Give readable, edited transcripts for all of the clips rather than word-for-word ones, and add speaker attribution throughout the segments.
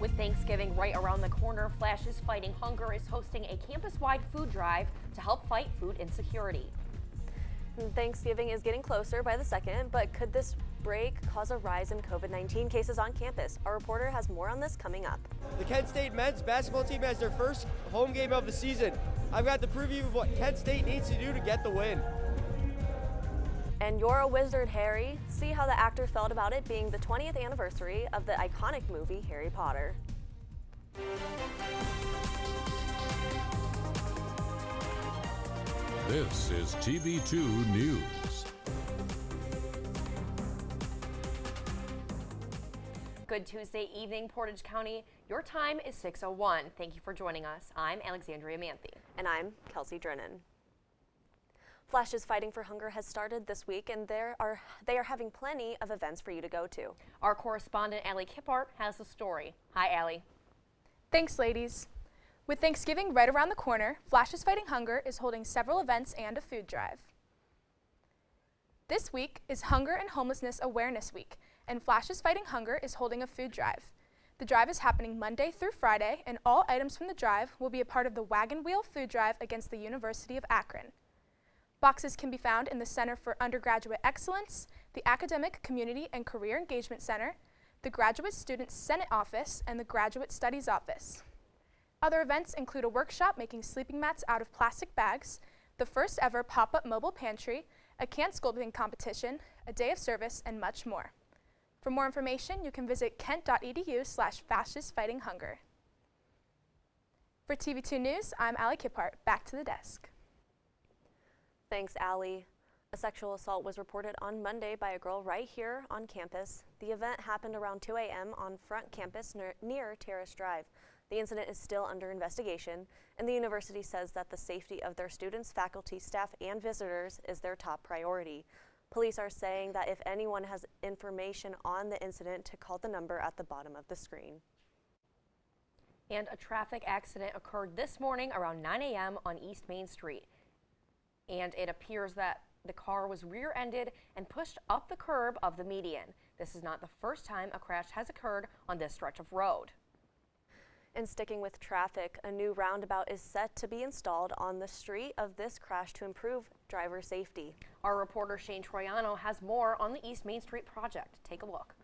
Speaker 1: With Thanksgiving right around the corner, Flash's Fighting Hunger is hosting a campus-wide food drive to help fight food insecurity.
Speaker 2: Thanksgiving is getting closer by the second, but could this break cause a rise in COVID-19 cases on campus? Our reporter has more on this coming up.
Speaker 3: The Kent State men's basketball team has their first home game of the season. I've got the preview of what Kent State needs to do to get the win.
Speaker 2: And you're a wizard, Harry. See how the actor felt about it being the 20th anniversary of the iconic movie Harry Potter.
Speaker 4: This is TV2 News.
Speaker 1: Good Tuesday evening, Portage County. Your time is 6:01. Thank you for joining us. I'm Alexandria Manthey.
Speaker 2: And I'm Kelsey Drennen. Flash's Fighting for Hunger has started this week, and they are having plenty of events for you to go to.
Speaker 1: Our correspondent Ali Kiphart has the story. Hi, Ali.
Speaker 5: Thanks, ladies. With Thanksgiving right around the corner, Flash's Fighting Hunger is holding several events and a food drive. This week is Hunger and Homelessness Awareness Week, and Flash's Fighting Hunger is holding a food drive. The drive is happening Monday through Friday, and all items from the drive will be a part of the Wagon Wheel Food Drive against the University of Akron. Boxes can be found in the Center for Undergraduate Excellence, the Academic, Community, and Career Engagement Center, the Graduate Student Senate Office, and the Graduate Studies Office. Other events include a workshop making sleeping mats out of plastic bags, the first ever pop-up mobile pantry, a can sculpting competition, a day of service, and much more. For more information, you can visit kent.edu/FlashesFightingHunger. For TV2 News, I'm Ali Kiphart. Back to the desk.
Speaker 2: Thanks, Allie. A sexual assault was reported on Monday by a girl right here on campus. The event happened around 2 a.m. on Front Campus near Terrace Drive. The incident is still under investigation, and the university says that the safety of their students, faculty, staff, and visitors is their top priority. Police are saying that if anyone has information on the incident, to call the number at the bottom of the screen.
Speaker 1: And a traffic accident occurred this morning around 9 a.m. on East Main Street. And it appears that the car was rear-ended and pushed up the curb of the median. This is not the first time a crash has occurred on this stretch of road.
Speaker 2: And sticking with traffic, a new roundabout is set to be installed on the street of this crash to improve driver safety.
Speaker 1: Our reporter Shane Troiano has more on the East Main Street project. Take a look.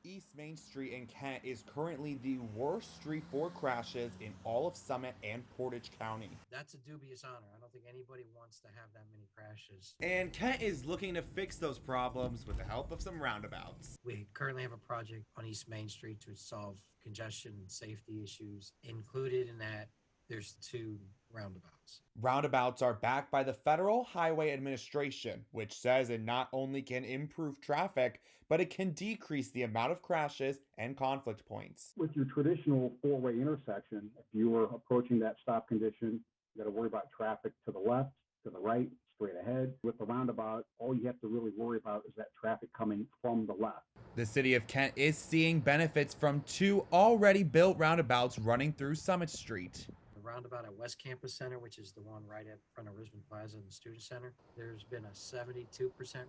Speaker 6: East Main Street in Kent is currently the worst street for crashes in all of Summit and Portage County.
Speaker 7: That's a dubious honor. I don't think anybody wants to have that many crashes.
Speaker 6: And Kent is looking to fix those problems with the help of some roundabouts.
Speaker 7: We currently have a project on East Main Street to solve congestion and safety issues. Included in that, there's 2 roundabouts.
Speaker 6: Roundabouts are backed by the Federal Highway Administration, which says it not only can improve traffic, but it can decrease the amount of crashes and conflict points.
Speaker 8: With your traditional 4-way intersection, if you are approaching that stop condition, you got to worry about traffic to the left, to the right, straight ahead. With the roundabout, all you have to really worry about is that traffic coming from the left.
Speaker 6: The city of Kent is seeing benefits from 2 already built roundabouts running through Summit Street.
Speaker 7: Roundabout at West Campus Center, which is the one right in front of Risman Plaza and the Student Center, there's been a 72%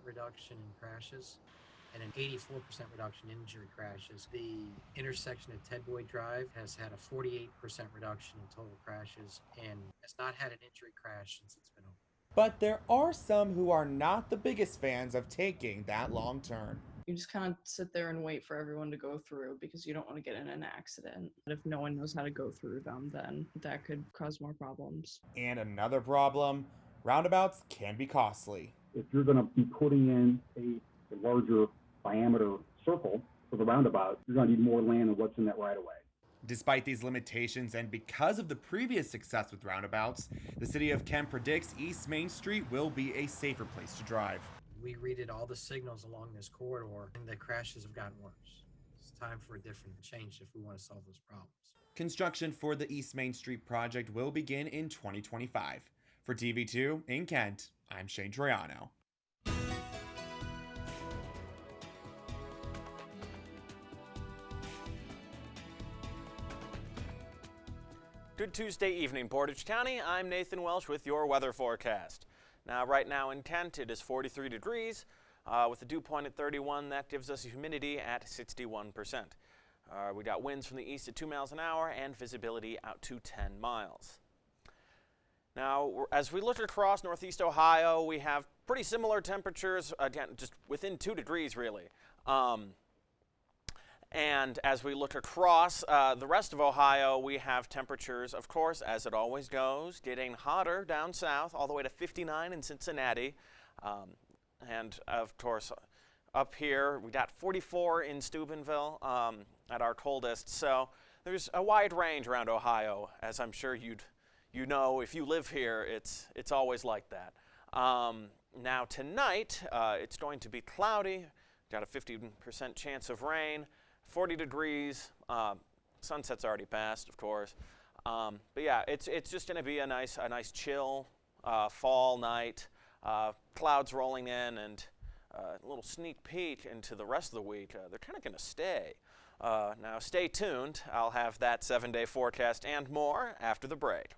Speaker 7: reduction in crashes and an 84% reduction in injury crashes. The intersection at Ted Boyd Drive has had a 48% reduction in total crashes and has not had an injury crash since it's been open.
Speaker 6: But there are some who are not the biggest fans of taking that long turn.
Speaker 9: You just kind of sit there and wait for everyone to go through because you don't want to get in an accident. But if no one knows how to go through them, then that could cause more problems.
Speaker 6: And another problem, roundabouts can be costly.
Speaker 8: If you're going to be putting in a larger diameter circle for the roundabout, you're going to need more land than what's in that right of way.
Speaker 6: Despite these limitations and because of the previous success with roundabouts, the city of Kent predicts East Main Street will be a safer place to drive.
Speaker 7: We redid all the signals along this corridor and the crashes have gotten worse. It's time for a different change if we want to solve those problems.
Speaker 6: Construction for the East Main Street project will begin in 2025. For TV2 in Kent, I'm Shane Troiano.
Speaker 10: Good Tuesday evening, Portage County. I'm Nathan Welsh with your weather forecast. Now, right now in Kent, it is 43 degrees with a dew point at 31. That gives us a humidity at 61%. We got winds from the east at 2 miles an hour and visibility out to 10 miles. Now, as we look across northeast Ohio, we have pretty similar temperatures, again, just within 2 degrees really. And as we look across the rest of Ohio, we have temperatures, of course, as it always goes, getting hotter down south, all the way to 59 in Cincinnati. And of course, up here, we got 44 in Steubenville at our coldest. So there's a wide range around Ohio, as I'm sure you know if you live here, it's always like that. Now tonight, it's going to be cloudy, got a 50% chance of rain, 40 degrees, sunset's already passed, of course. But yeah, it's just going to be a nice chill fall night, clouds rolling in, and a little sneak peek into the rest of the week. They're kind of going to stay. Now stay tuned. I'll have that 7-day forecast and more after the break.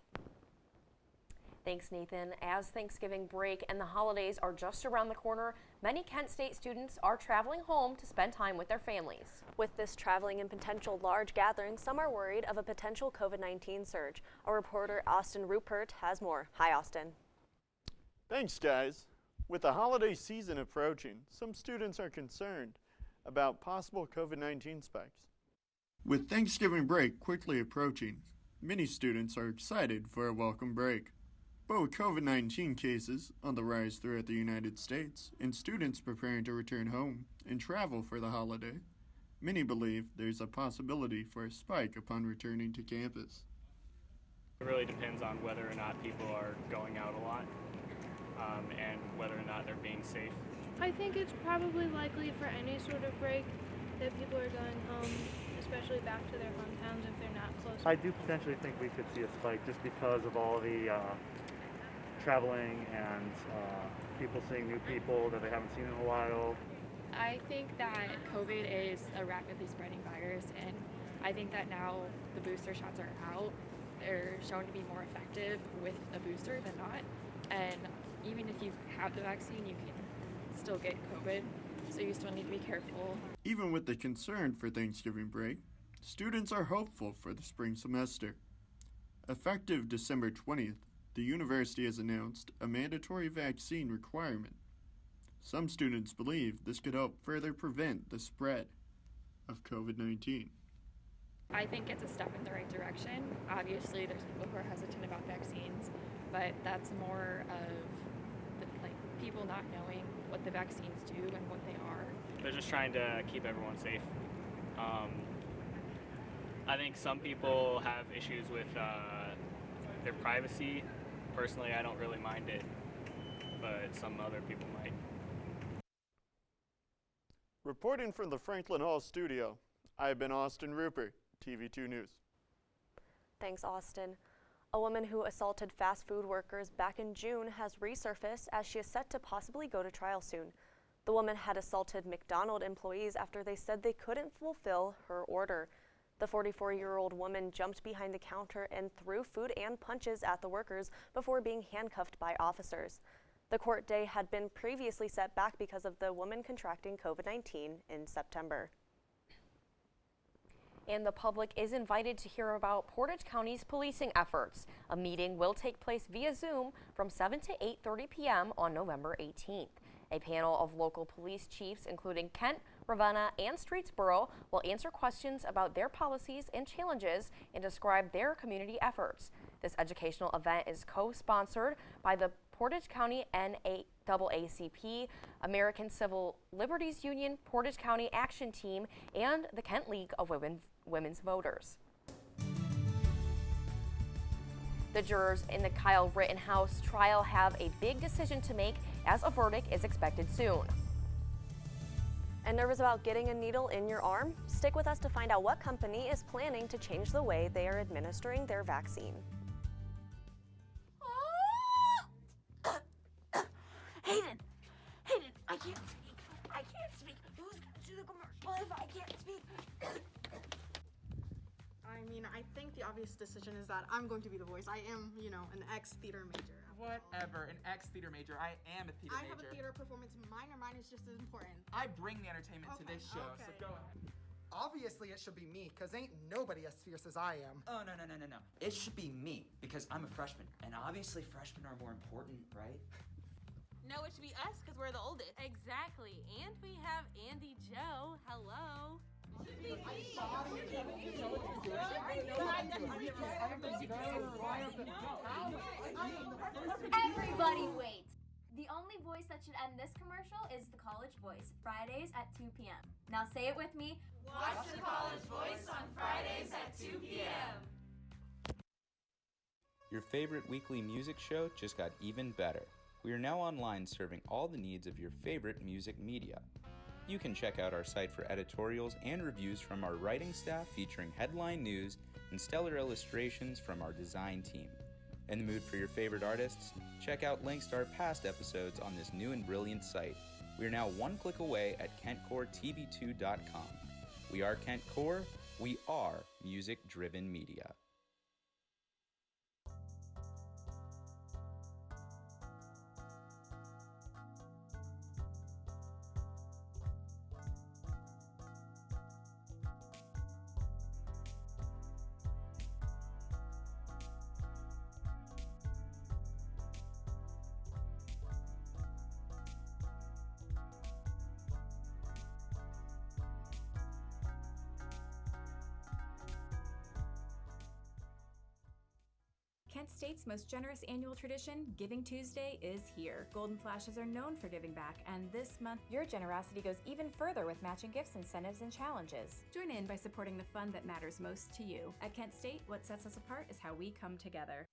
Speaker 1: Thanks, Nathan. As Thanksgiving break and the holidays are just around the corner, many Kent State students are traveling home to spend time with their families.
Speaker 2: With this traveling and potential large gatherings, some are worried of a potential COVID-19 surge. Our reporter Austin Rupert has more. Hi, Austin.
Speaker 11: Thanks, guys. With the holiday season approaching, some students are concerned about possible COVID-19 spikes. With Thanksgiving break quickly approaching, many students are excited for a welcome break. But with COVID-19 cases on the rise throughout the United States and students preparing to return home and travel for the holiday, many believe there's a possibility for a spike upon returning to campus.
Speaker 12: It really depends on whether or not people are going out a lot and whether or not they're being safe.
Speaker 13: I think it's probably likely for any sort of break that people are going home, especially back to their hometowns if they're not close.
Speaker 14: I do potentially think we could see a spike just because of all the traveling and people seeing new people that they haven't seen in a while.
Speaker 15: I think that COVID is a rapidly spreading virus, and I think that now the booster shots are out. They're shown to be more effective with a booster than not, and even if you have the vaccine, you can still get COVID, so you still need to be careful.
Speaker 11: Even with the concern for Thanksgiving break, students are hopeful for the spring semester. Effective December 20th, the university has announced a mandatory vaccine requirement. Some students believe this could help further prevent the spread of COVID-19.
Speaker 15: I think it's a step in the right direction. Obviously, there's people who are hesitant about vaccines, but that's more of people not knowing what the vaccines do and what they are.
Speaker 12: They're just trying to keep everyone safe. I think some people have issues with their privacy. Personally, I don't really mind it, but some other people might.
Speaker 11: Reporting from the Franklin Hall studio, I have been Austin Rupert, TV2 News.
Speaker 2: Thanks, Austin. A woman who assaulted fast food workers back in June has resurfaced as she is set to possibly go to trial soon. The woman had assaulted McDonald's employees after they said they couldn't fulfill her order. The 44-year-old woman jumped behind the counter and threw food and punches at the workers before being handcuffed by officers. The court day had been previously set back because of the woman contracting COVID-19 in September.
Speaker 1: And the public is invited to hear about Portage County's policing efforts. A meeting will take place via Zoom from 7 to 8:30 p.m. on November 18th. A panel of local police chiefs, including Kent, Ravenna, and Streetsboro, will answer questions about their policies and challenges and describe their community efforts. This educational event is co-sponsored by the Portage County NAACP, American Civil Liberties Union, Portage County Action Team, and the Kent League of Women's Voters. The jurors in the Kyle Rittenhouse trial have a big decision to make as a verdict is expected soon.
Speaker 2: And nervous about getting a needle in your arm? Stick with us to find out what company is planning to change the way they are administering their vaccine.
Speaker 16: Hayden, I can't speak. Who's going to do the commercial if I can't speak?
Speaker 17: I mean, I think the obvious decision is that I'm going to be the voice. I am, an ex-theater major.
Speaker 18: Whatever, an ex-theater major. I am a theater major.
Speaker 17: I have a theater performance minor. Mine is just as important.
Speaker 18: I bring the entertainment to this show, so go ahead.
Speaker 19: Obviously it should be me, cause ain't nobody as fierce as I am.
Speaker 20: Oh, no. It should be me, because I'm a freshman. And obviously freshmen are more important, right?
Speaker 21: No, it should be us, because we're the oldest. Exactly. And we have Andy Joe. Hello.
Speaker 22: Everybody wait! The only voice that should end this commercial is the College Voice, Fridays at 2 p.m. Now say it with me.
Speaker 21: Watch the College Voice on Fridays at 2 p.m.
Speaker 23: Your favorite weekly music show just got even better. We are now online serving all the needs of your favorite music media. You can check out our site for editorials and reviews from our writing staff featuring headline news and stellar illustrations from our design team. In the mood for your favorite artists? Check out links to our past episodes on this new and brilliant site. We are now one click away at KentCoreTV2.com. We are Kent Core. We are music-driven media.
Speaker 24: Kent State's most generous annual tradition, Giving Tuesday, is here. Golden Flashes are known for giving back, and this month, your generosity goes even further with matching gifts, incentives, and challenges. Join in by supporting the fund that matters most to you. At Kent State, what sets us apart is how we come together.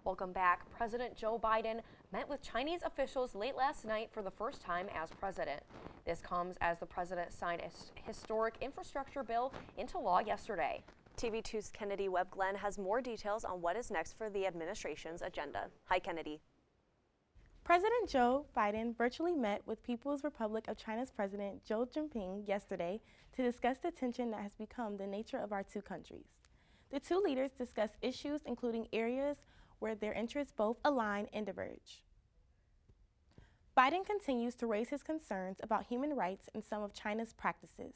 Speaker 1: Welcome back. President Joe Biden met with Chinese officials late last night for the first time as president. This comes as the president signed a historic infrastructure bill into law yesterday.
Speaker 2: TV2's Kennedy Webb-Glenn has more details on what is next for the administration's agenda. Hi, Kennedy.
Speaker 25: President Joe Biden virtually met with People's Republic of China's President Xi Jinping yesterday to discuss the tension that has become the nature of our two countries. The two leaders discussed issues including areas where their interests both align and diverge. Biden continues to raise his concerns about human rights and some of China's practices.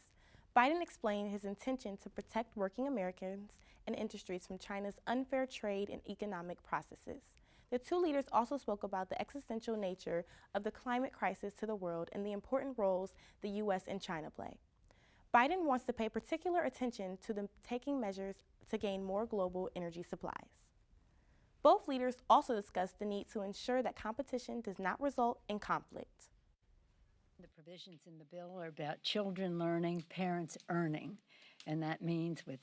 Speaker 25: Biden explained his intention to protect working Americans and industries from China's unfair trade and economic processes. The two leaders also spoke about the existential nature of the climate crisis to the world and the important roles the U.S. and China play. Biden wants to pay particular attention to them taking measures to gain more global energy supplies. Both leaders also discussed the need to ensure that competition does not result in conflict.
Speaker 26: The provisions in the bill are about children learning, parents earning, and that means with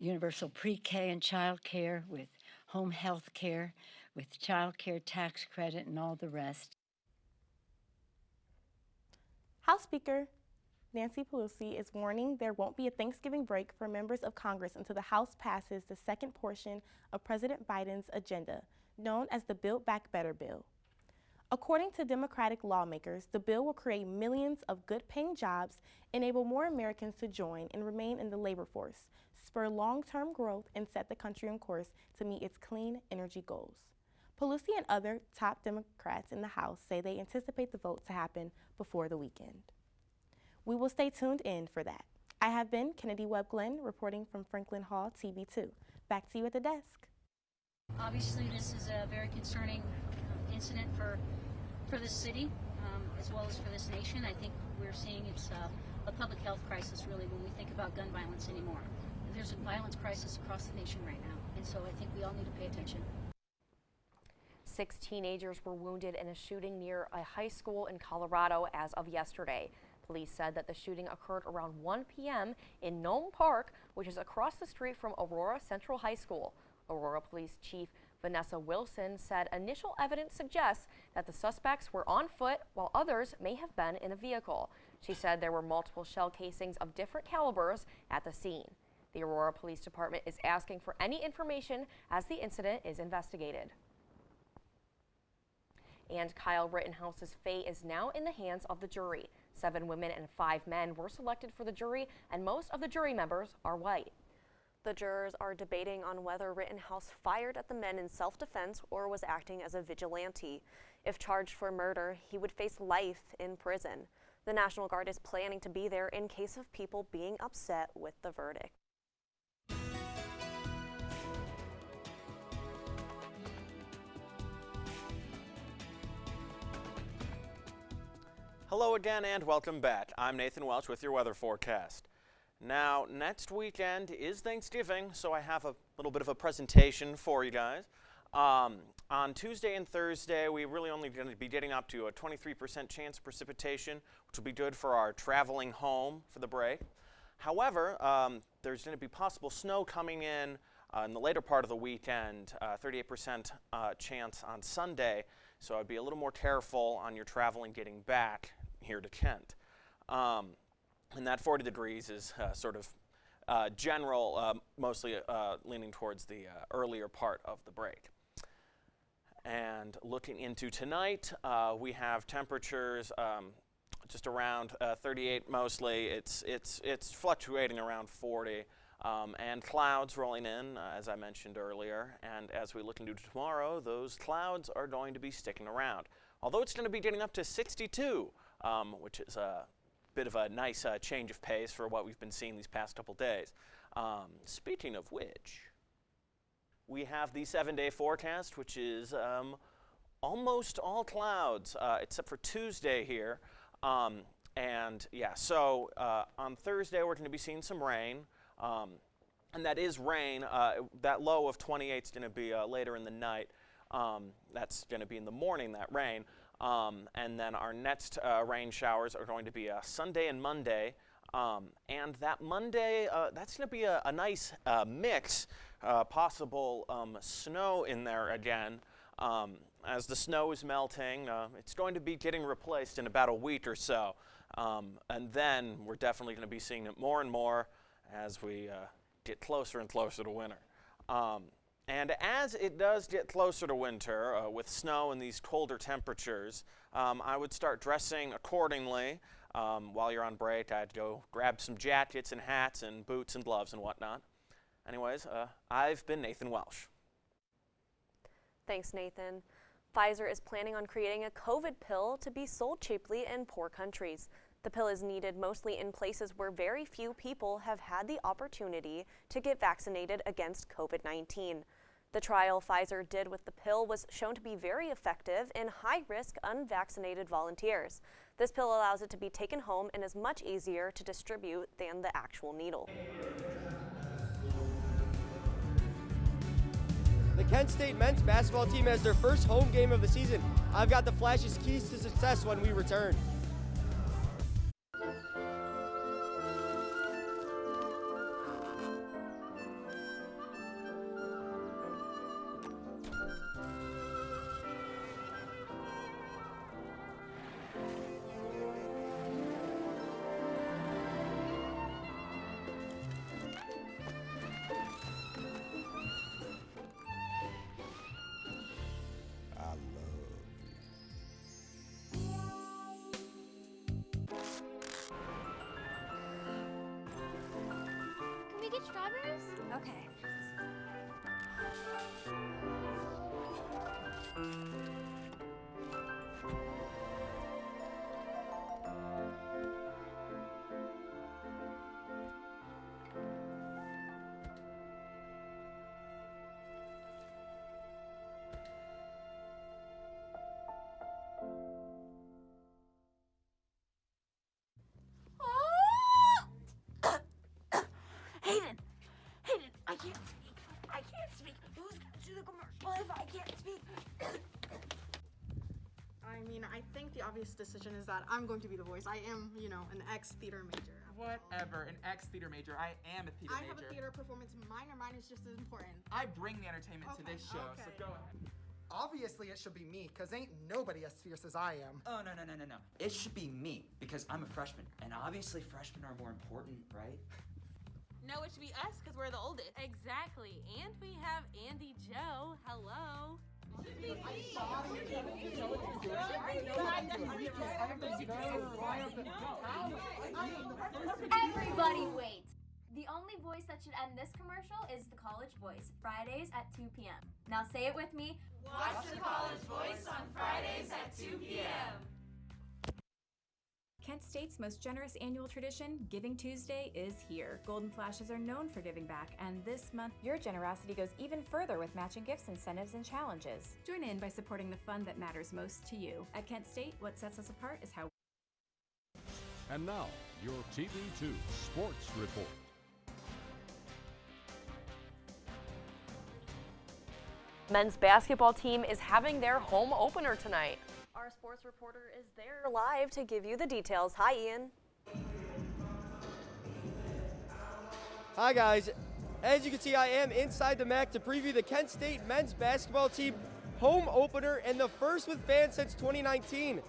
Speaker 26: universal pre-K and child care, with home health care, with child care tax credit, and all the rest.
Speaker 25: House Speaker Nancy Pelosi is warning there won't be a Thanksgiving break for members of Congress until the House passes the second portion of President Biden's agenda, known as the Build Back Better bill. According to Democratic lawmakers, the bill will create millions of good-paying jobs, enable more Americans to join and remain in the labor force, spur long-term growth, and set the country on course to meet its clean energy goals. Pelosi and other top Democrats in the House say they anticipate the vote to happen before the weekend. We will stay tuned in for that. I have been Kennedy Webb-Glenn reporting from Franklin Hall, TV2. Back to you at the desk.
Speaker 27: Obviously, this is a very concerning incident for the city, as well as for this nation. I think we're seeing it's a public health crisis, really, when we think about gun violence anymore. There's a violence crisis across the nation right now, and so I think we all need to pay attention.
Speaker 1: 6 teenagers were wounded in a shooting near a high school in Colorado as of yesterday. Police said that the shooting occurred around 1 p.m. in Nome Park, which is across the street from Aurora Central High School. Aurora Police Chief Vanessa Wilson said initial evidence suggests that the suspects were on foot while others may have been in a vehicle. She said there were multiple shell casings of different calibers at the scene. The Aurora Police Department is asking for any information as the incident is investigated. And Kyle Rittenhouse's fate is now in the hands of the jury. 7 women and 5 men were selected for the jury, and most of the jury members are white.
Speaker 2: The jurors are debating on whether Rittenhouse fired at the men in self-defense or was acting as a vigilante. If charged for murder, he would face life in prison. The National Guard is planning to be there in case of people being upset with the verdict.
Speaker 10: Hello again and welcome back. I'm Nathan Welsh with your weather forecast. Now, next weekend is Thanksgiving, so I have a little bit of a presentation for you guys. On Tuesday and Thursday, we really only going to be getting up to a 23% chance of precipitation, which will be good for our traveling home for the break. However, there's going to be possible snow coming in the later part of the weekend, 38% chance on Sunday, so I'd be a little more careful on your traveling getting back here to Kent. And that 40 degrees is sort of general, mostly leaning towards the earlier part of the break. And looking into tonight, we have temperatures just around 38 mostly. It's fluctuating around 40, and clouds rolling in, as I mentioned earlier. And as we look into tomorrow, those clouds are going to be sticking around. Although it's going to be getting up to 62, which is a bit of a nice change of pace for what we've been seeing these past couple days. Speaking of which, we have the 7-day forecast, which is almost all clouds, except for Tuesday here. And yeah, so on Thursday we're going to be seeing some rain, and that is rain. That low of 28 is going to be later in the night. That's going to be in the morning, that rain. And then our next rain showers are going to be Sunday and Monday. And that Monday, that's going to be a nice mix, possible snow in there again. As the snow is melting, it's going to be getting replaced in about a week or so. And then we're definitely going to be seeing it more and more as we get closer and closer to winter. And as it does get closer to winter, with snow and these colder temperatures, I would start dressing accordingly. While you're on break, I'd go grab some jackets and hats and boots and gloves and whatnot. Anyways, I've been Nathan Welsh.
Speaker 2: Thanks, Nathan. Pfizer is planning on creating a COVID pill to be sold cheaply in poor countries. The pill is needed mostly in places where very few people have had the opportunity to get vaccinated against COVID-19. The trial Pfizer did with the pill was shown to be very effective in high-risk unvaccinated volunteers. This pill allows it to be taken home and is much easier to distribute than the actual needle.
Speaker 3: The Kent State men's basketball team has their first home game of the season. I've got the Flash's keys to success when we return.
Speaker 22: Get strawberries? Okay.
Speaker 16: I can't speak. Who's gonna do the commercial if I can't speak?
Speaker 17: I mean, I think the obvious decision is that I'm going to be the voice. I am, an ex-theater major.
Speaker 18: Whatever, an ex-theater major. I am a theater major.
Speaker 17: I have a theater performance minor. Mine is just as important.
Speaker 18: I bring the entertainment to this show, so go ahead.
Speaker 19: Obviously, it should be me, because ain't nobody as fierce as I am.
Speaker 20: Oh, no. It should be me, because I'm a freshman. And obviously, freshmen are more important, right?
Speaker 21: No, it should be us because we're the oldest. Exactly. And we have Andy Joe. Hello.
Speaker 22: Everybody wait! The only voice that should end this commercial is the College Voice, Fridays at 2 p.m. Now say it with me.
Speaker 21: Watch the College Voice on Fridays at 2 p.m.
Speaker 24: Kent State's most generous annual tradition, Giving Tuesday, is here. Golden Flashes are known for giving back, and this month, your generosity goes even further with matching gifts, incentives, and challenges. Join in by supporting the fund that matters most to you. At Kent State, what sets us apart is how.
Speaker 4: And now, your TV2 Sports Report.
Speaker 1: Men's basketball team is having their home opener tonight.
Speaker 2: Our sports reporter is there live to give you the details. Hi, Ian.
Speaker 3: Hi guys, as you can see I am inside the MAC to preview the Kent State men's basketball team home opener and the first with fans since 2019.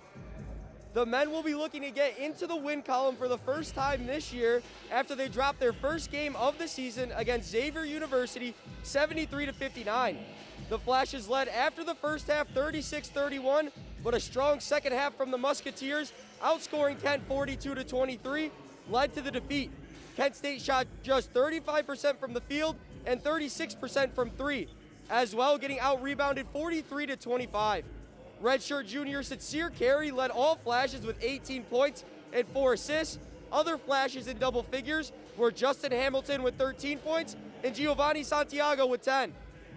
Speaker 3: The men will be looking to get into the win column for the first time this year after they dropped their first game of the season against Xavier University 73-59. The Flashes led after the first half 36-31, but a strong second half from the Musketeers, outscoring Kent 42-23, led to the defeat. Kent State shot just 35% from the field and 36% from three, as well getting out-rebounded 43-25. Redshirt junior Sincere Carey led all Flashes with 18 points and 4 assists. Other Flashes in double figures were Justin Hamilton with 13 points and Giovanni Santiago with 10.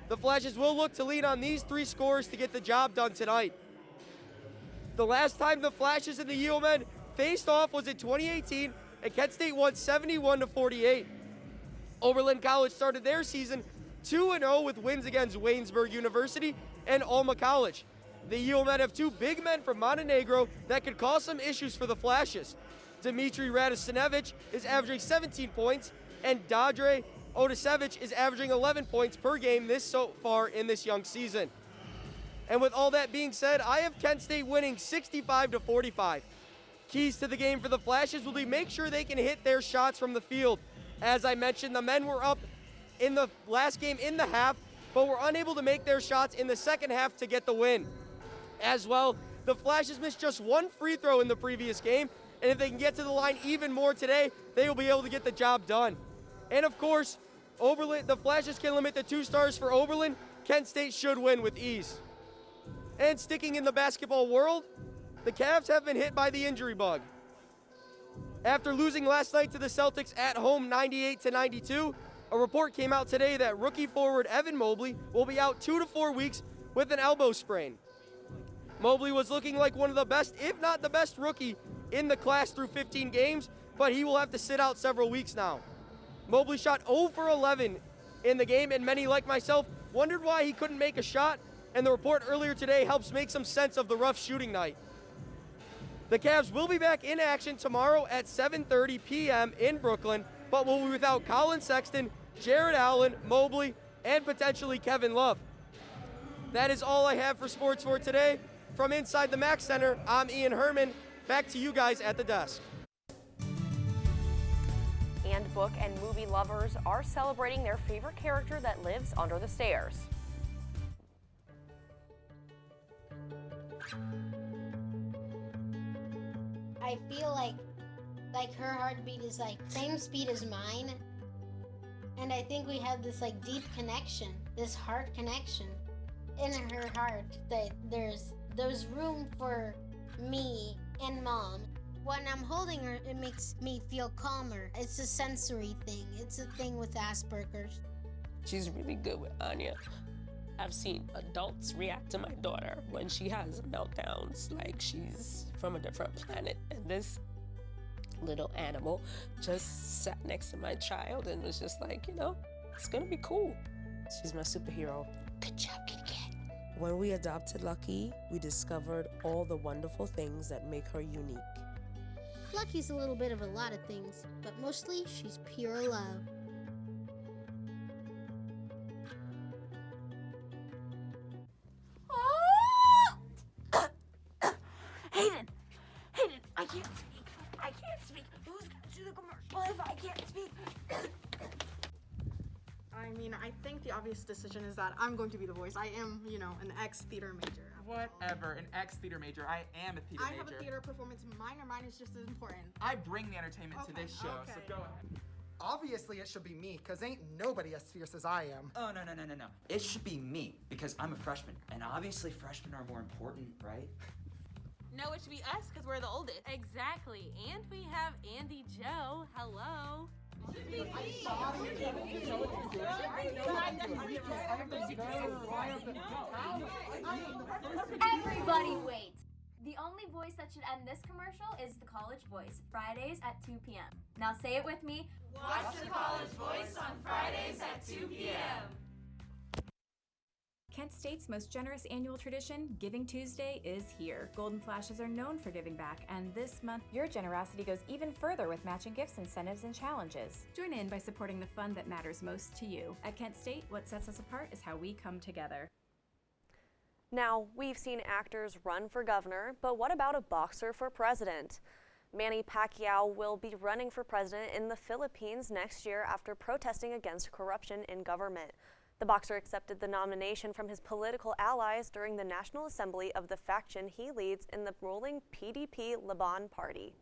Speaker 3: The Flashes will look to lean on these three scorers to get the job done tonight. The last time the Flashes and the Yale men faced off was in 2018, and Kent State won 71-48. Oberlin College started their season 2-0 with wins against Waynesburg University and Alma College. The Yale men have two big men from Montenegro that could cause some issues for the Flashes. Dmitry Radostinevich is averaging 17 points, and Dadre Odasevich is averaging 11 points per game so far in this young season. And with all that being said, I have Kent State winning 65-45. Keys to the game for the Flashes will be make sure they can hit their shots from the field. As I mentioned, the men were up in the last game in the half, but were unable to make their shots in the second half to get the win. As well, the Flashes missed just one free throw in the previous game, and if they can get to the line even more today, they will be able to get the job done. And of course, Oberlin, the Flashes can limit the 2 stars for Oberlin. Kent State should win with ease. And sticking in the basketball world, the Cavs have been hit by the injury bug. After losing last night to the Celtics at home 98-92, a report came out today that rookie forward Evan Mobley will be out 2 to 4 weeks with an elbow sprain. Mobley was looking like one of the best, if not the best rookie in the class through 15 games, but he will have to sit out several weeks now. Mobley shot 0 for 11 in the game, and many like myself wondered why he couldn't make a shot, and the report earlier today helps make some sense of the rough shooting night. The Cavs will be back in action tomorrow at 7:30 p.m. in Brooklyn, but will be without Colin Sexton, Jared Allen, Mobley, and potentially Kevin Love. That is all I have for sports for today. From inside the Mac Center, I'm Ian Herrmann. Back to you guys at the desk.
Speaker 1: And book and movie lovers are celebrating their favorite character that lives under the stairs.
Speaker 5: I feel like her heartbeat is like same speed as mine, and I think we have this like deep connection, this heart connection in her heart, that there's room for me and Mom. When I'm holding her, it makes me feel calmer. It's a sensory thing. It's a thing with Asperger's.
Speaker 6: She's really good with Anya. I've seen adults react to my daughter when she has meltdowns like she's from a different planet. And this little animal just sat next to my child and was just like, you know, it's gonna be cool. She's my superhero.
Speaker 5: Good job, Kitty Cat.
Speaker 7: When we adopted Lucky, we discovered all the wonderful things that make her unique.
Speaker 5: Lucky's a little bit of a lot of things, but mostly she's pure love.
Speaker 16: Hayden, I can't speak. Who's gonna do the commercial if I can't speak?
Speaker 17: I mean, I think the obvious decision is that I'm going to be the voice. I am, an ex-theater major.
Speaker 18: Whatever, an ex-theater major. I am a theater major.
Speaker 17: I have a theater performance minor. Mine is just as important.
Speaker 18: I bring the entertainment to this show, so go ahead.
Speaker 19: Obviously, it should be me, because ain't nobody as fierce as I am.
Speaker 20: Oh, no. It should be me, because I'm a freshman. And obviously, freshmen are more important, right?
Speaker 21: No, it should be us because we're the oldest. Exactly. And we have Andy Joe. Hello.
Speaker 22: Everybody wait! The only voice that should end this commercial is the College Voice, Fridays at 2 p.m. Now say it with me.
Speaker 21: Watch the College Voice on Fridays at 2 p.m.
Speaker 24: Kent State's most generous annual tradition, Giving Tuesday, is here. Golden Flashes are known for giving back, and this month, your generosity goes even further with matching gifts, incentives, and challenges. Join in by supporting the fund that matters most to you. At Kent State, what sets us apart is how we come together.
Speaker 2: Now, we've seen actors run for governor, but what about a boxer for president? Manny Pacquiao will be running for president in the Philippines next year after protesting against corruption in government. The boxer accepted the nomination from his political allies during the National Assembly of the faction he leads in the ruling PDP Laban Party.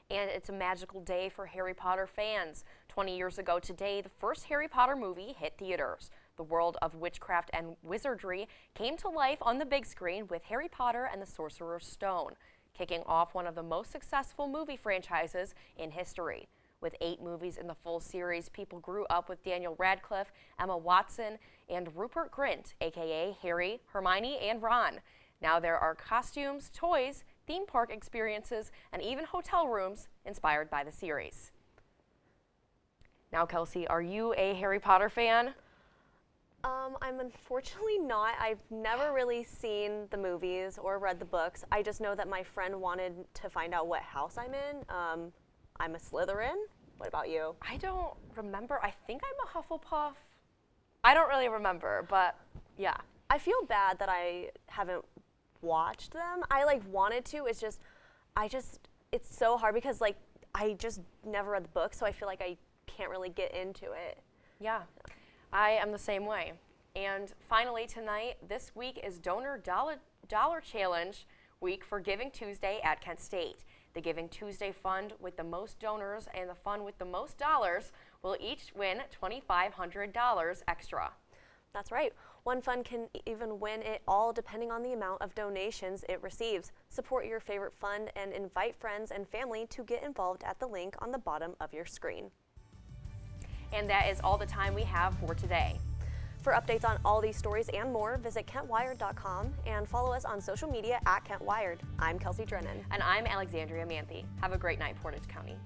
Speaker 1: And it's a magical day for Harry Potter fans. 20 years ago today, the first Harry Potter movie hit theaters. The world of witchcraft and wizardry came to life on the big screen with Harry Potter and the Sorcerer's Stone, kicking off one of the most successful movie franchises in history. With 8 movies in the full series, people grew up with Daniel Radcliffe, Emma Watson, and Rupert Grint, aka Harry, Hermione, and Ron. Now there are costumes, toys, theme park experiences, and even hotel rooms inspired by the series. Now, Kelsey, are you a Harry Potter fan?
Speaker 2: I'm unfortunately not. I've never really seen the movies or read the books. I just know that my friend wanted to find out what house I'm in. I'm a Slytherin. What about you?
Speaker 1: I don't remember. I think I'm a Hufflepuff. I don't really remember, but yeah.
Speaker 2: I feel bad that I haven't watched them. I wanted to. It's so hard because I just never read the book, so I feel like I can't really get into it.
Speaker 1: Yeah, I am the same way. And finally tonight, this week is Donor Dollar Challenge week for Giving Tuesday at Kent State. The Giving Tuesday fund with the most donors and the fund with the most dollars will each win $2,500 extra.
Speaker 2: That's right. One fund can even win it all depending on the amount of donations it receives. Support your favorite fund and invite friends and family to get involved at the link on the bottom of your screen.
Speaker 1: And that is all the time we have for today.
Speaker 2: For updates on all these stories and more, visit KentWired.com and follow us on social media at KentWired. I'm Kelsey Drennen.
Speaker 1: And I'm Alexandria Manthey. Have a great night, Portage County.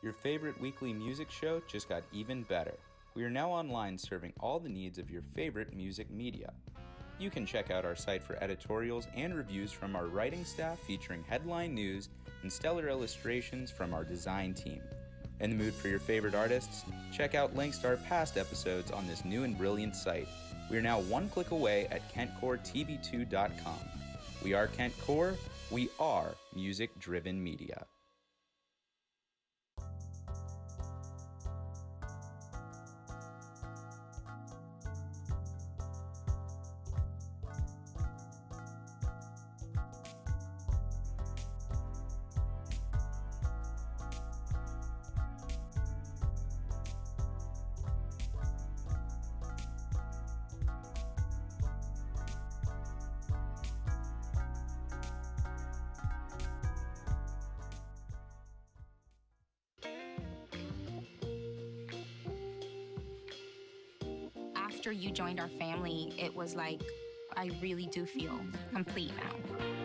Speaker 23: Your favorite weekly music show just got even better. We are now online serving all the needs of your favorite music media. You can check out our site for editorials and reviews from our writing staff featuring headline news and stellar illustrations from our design team. In the mood for your favorite artists? Check out links to our past episodes on this new and brilliant site. We are now one click away at KentCoreTV2.com. We are Kent Core. We are music-driven media.
Speaker 8: After you joined our family, it was like I really do feel complete now.